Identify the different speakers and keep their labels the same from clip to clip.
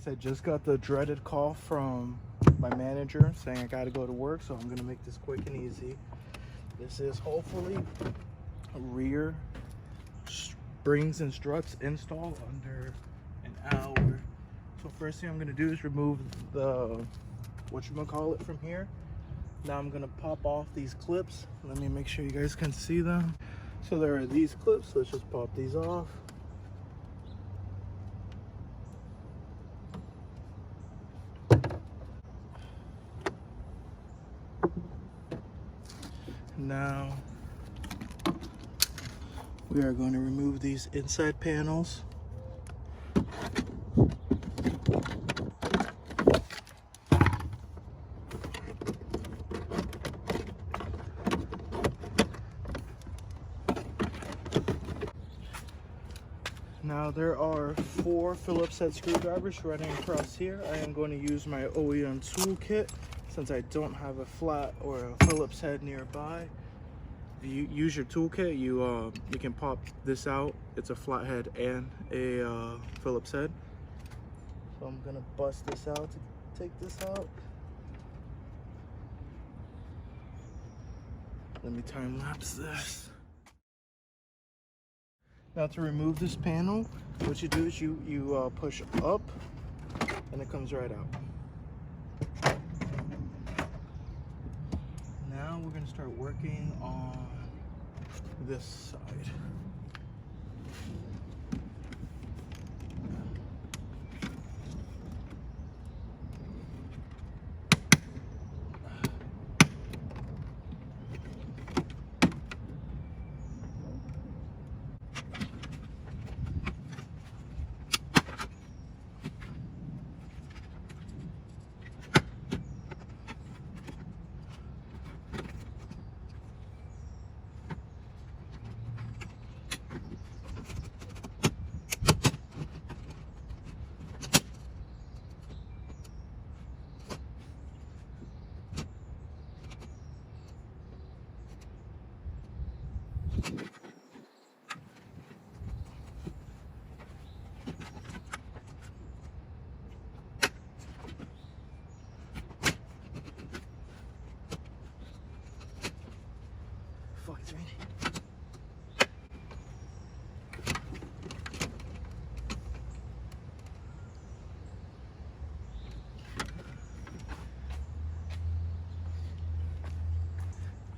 Speaker 1: guys, I just got the dreaded call from my manager saying I gotta go to work, so I'm gonna make this quick and easy. This is hopefully a rear springs and struts install under an hour. So first thing I'm gonna do is remove the whatchamacallit from here. Now I'm gonna pop off these clips. Let me make sure you guys can see them. So there are these clips. Let's just pop these off. Now we are going to remove these inside panels. Now there are 4 Phillips head screwdrivers running across here. I am going to use my OEM toolkit since I don't have a flat or a Phillips head nearby. If you use your toolkit, you can pop this out. It's a flat head and a Phillips head. So I'm gonna bust this out to take this out. Let me time lapse this. Now to remove this panel, what you do is you push up and it comes right out. Now we're going to start working on this side. Fuck, it's raining.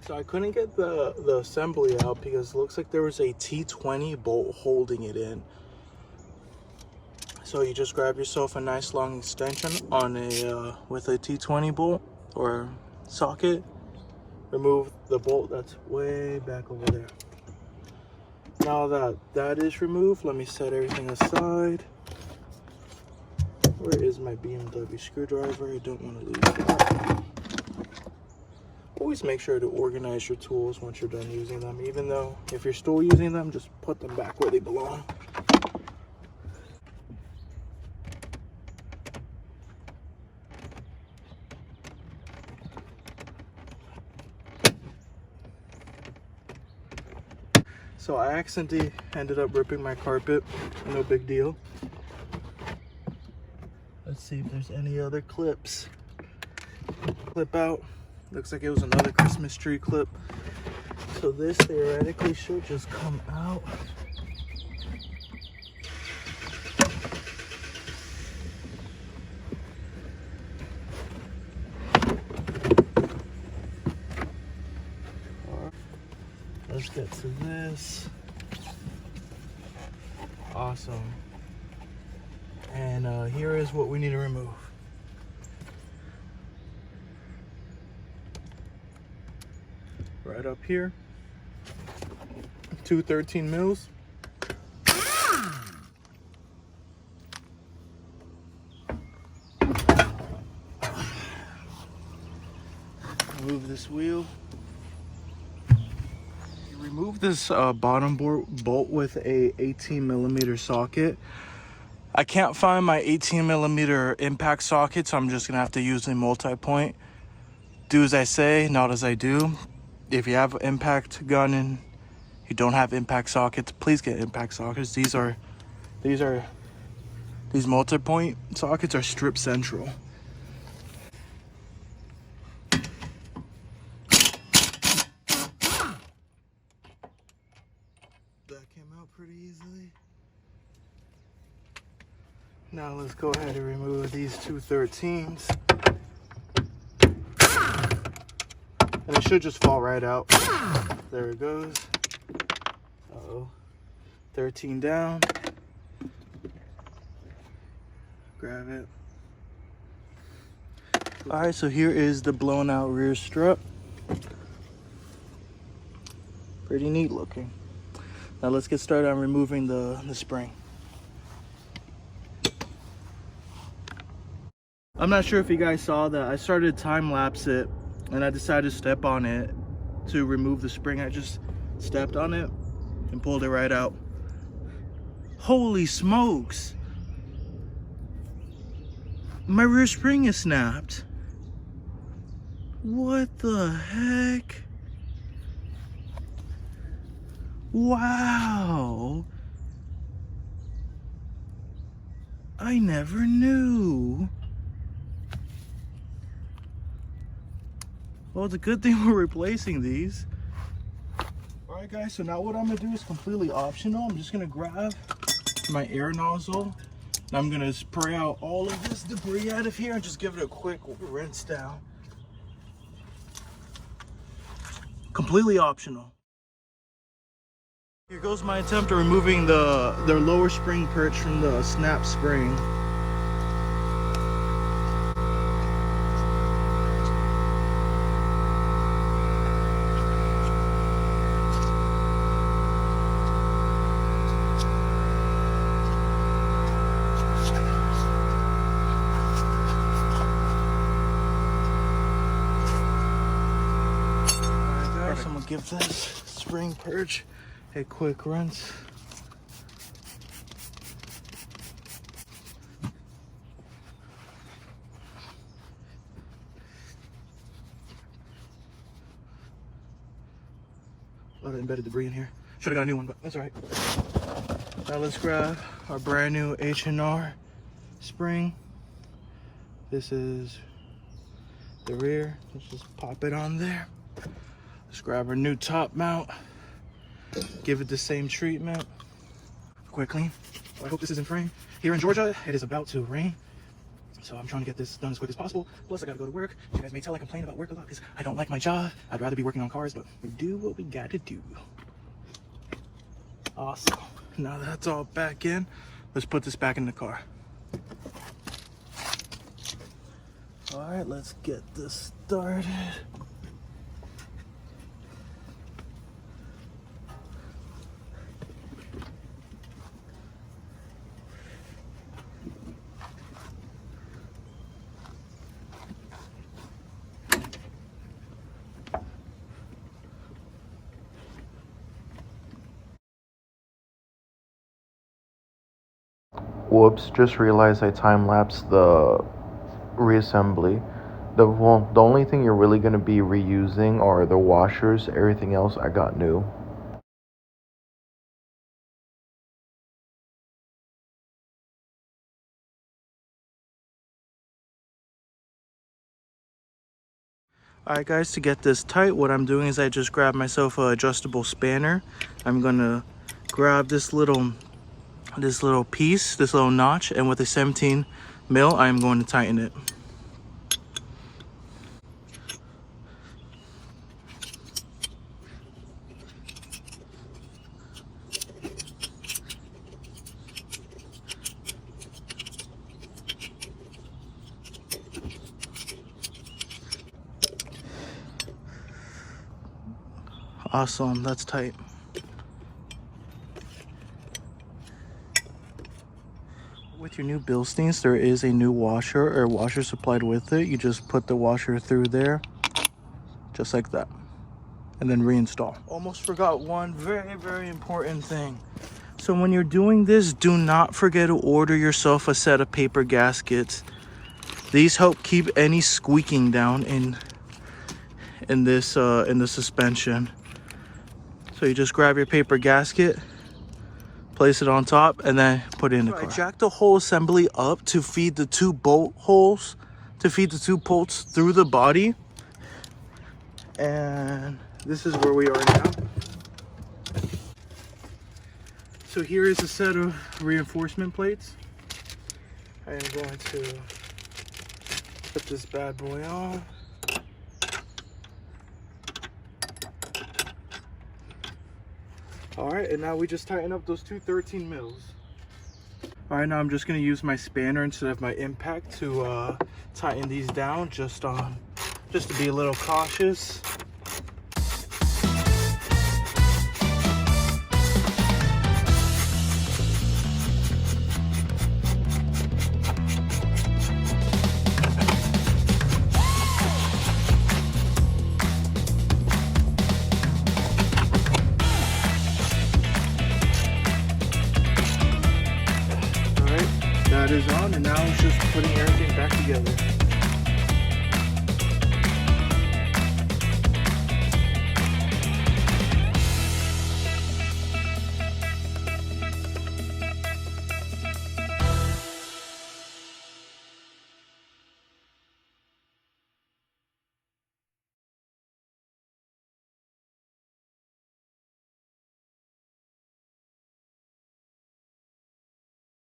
Speaker 1: So I couldn't get the assembly out because it looks like there was a T20 bolt holding it in. So you just grab yourself a nice long extension on a with a T20 bolt or socket. Remove the bolt that's way back over there. Now that that is removed, let me set everything aside. Where is my BMW screwdriver? I don't want to lose that. Always make sure to organize your tools once you're done using them. Even though if you're still using them, just put them back where they belong. So I accidentally ended up ripping my carpet. No big deal. Let's see if there's any other clips. Clip out. Looks like it was another Christmas tree clip. So this theoretically should just come out. Let's get to this. Awesome. And here is what we need to remove. Right up here, 2 13 mils. Remove this wheel. You remove this bottom bolt with a 18mm socket. I can't find my 18mm impact socket, so I'm just gonna have to use a multi-point. Do as I say, not as I do. If you have an impact gun and you don't have impact sockets, please get impact sockets. These These multi-point sockets are strip central. That came out pretty easily. Now let's go ahead and remove these two 13s. And it should just fall right out. There it goes. Uh-oh. 13 down. Grab it. All right, so here is the blown out rear strut. Pretty neat looking. Now let's get started on removing the spring. I'm not sure if you guys saw that. I started to time lapse it and I decided to step on it to remove the spring. I just stepped on it and pulled it right out. Holy smokes! My rear spring is snapped. What the heck? Wow! I never knew. Well, it's a good thing we're replacing these. All right, guys, so now what I'm gonna do is completely optional. I'm just gonna grab my air nozzle and I'm gonna spray out all of this debris out of here and just give it a quick rinse down. Completely optional. Here goes my attempt at removing the lower spring perch from the snap spring. I'm gonna give this spring perch a quick rinse. A lot of embedded debris in here. Should have got a new one, but that's all right. Now let's grab our brand new H&R spring. This is the rear. Let's just pop it on there. Let's grab our new top mount. Give it the same treatment. Quick clean. I hope this is in frame. Here in Georgia, it is about to rain. So I'm trying to get this done as quick as possible. Plus I gotta go to work. You guys may tell I complain about work a lot because I don't like my job. I'd rather be working on cars, but we do what we gotta do. Awesome. Now that that's all back in, let's put this back in the car. All right, let's get this started.
Speaker 2: Whoops, just realized I time-lapsed the reassembly. The only thing you're really going to be reusing are the washers. Everything else I got new.
Speaker 1: All right, guys, to get this tight, what I'm doing is I just grabbed myself an adjustable spanner. I'm gonna grab this little piece, this little notch, and with a 17 mil, I'm going to tighten it. Awesome, that's tight. With your new Bilsteins, there is a new washer or washer supplied with it. You just put the washer through there, just like that, and then reinstall. Almost forgot one very, very important thing. So when you're doing this, do not forget to order yourself a set of paper gaskets. These help keep any squeaking down in the suspension. So you just grab your paper gasket, place it on top, and then put it in the car. I jacked the whole assembly up to feed the 2 bolt holes, to feed the 2 bolts through the body. And this is where we are now. So here is a set of reinforcement plates. I am going to put this bad boy on. All right, and now we just tighten up those 2 13 mils. All right, now I'm just gonna use my spanner instead of my impact to tighten these down, just to be a little cautious. That is on, and now it's just putting everything back together.